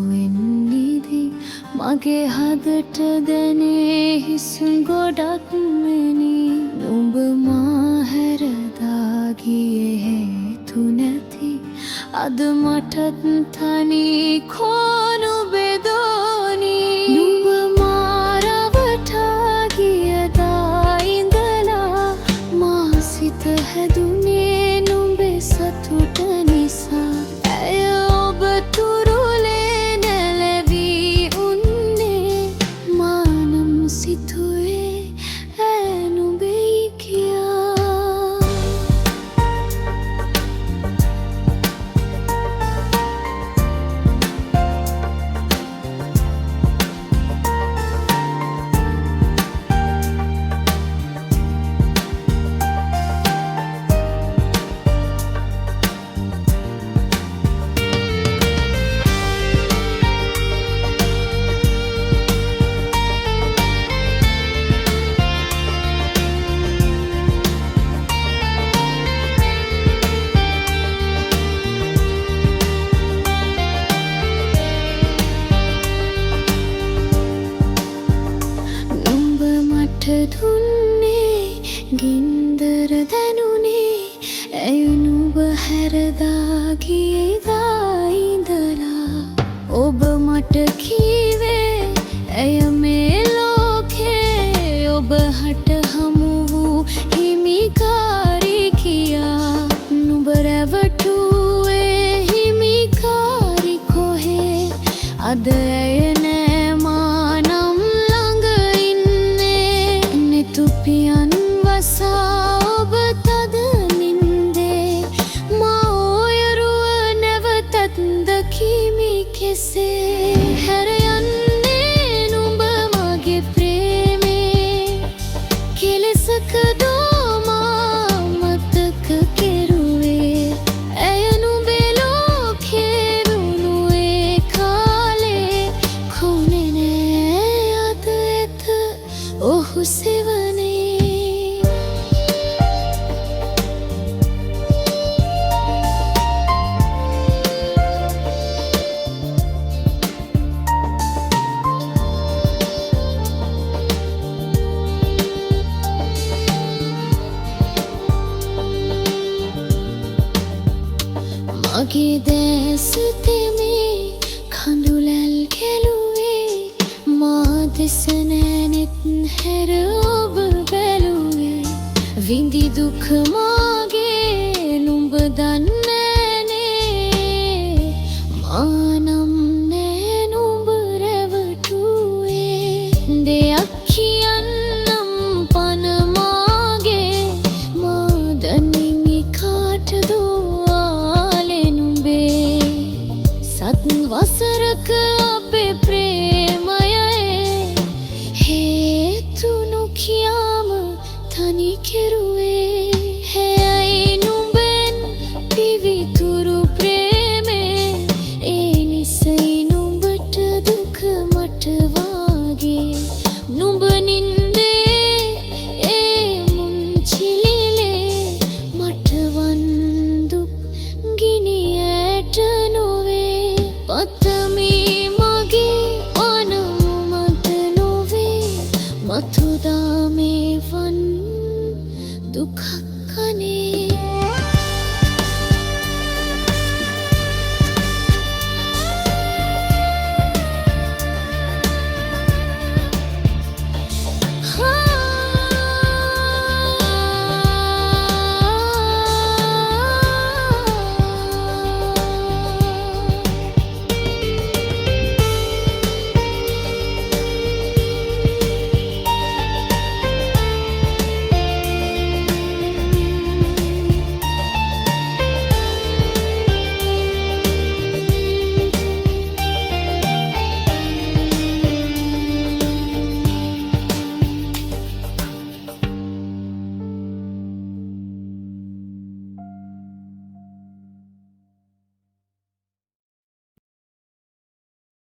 වෙන්නිදී මගේ හදට දැනේ හිස් ගොඩක් මෙනි නුඹ මා හැරදා ගියේ හේතු නැති අද මටත් තනි කොනු බෙදෝනි නුඹ මා රවටා ගියදා ඉඳලා මා සිත හැදුනේ නුඹේ සතුට නිසා ඇය ඔබ තුරුලේ නැලවී උන්නේ මානම් සිතුවේ ඇය නුඹෙයි කියා දුන්නේ ගින්දර දැනුනේ ඇය නුඹ හැරදා ගියදා ඉඳලා ඔබ මට කීවේ ඇය මේ ලෝකේ ඔබ හට හමු වූ හිමිකාරී කියා නුඹ රැවටුවේ හිමිකාරී කොහේ අද ඇය නෑ මානම් තුපියන් වසා ඔබ තද නින්දේ මා ඔයරුව නැවතත් දකිමි කෙසේ හැර යන්නේ නුඹ මගේ ප්‍රේමේ කෙලෙසකදෝ මා මතක කෙරුවේ ඇය නුඹේ ලෝකේ වුණුවේ කාලේ කොනේ නෑ අද එත ඔහු සෙවනේ මගේ දැස තෙමේ කඳුලැල් කෙළුවේ මා දෙස නෑනෙත් හැර ඔබ බැලුවේ විඳි දුක මාගේ නුඹ දන්නෑනේ මානම් නෑ නුඹ රැවටුවේ දෙයක් කියන්නම් පන මාගේ මා දනිමි කාටදෝ සත් වසරක අපේ ප්‍රේ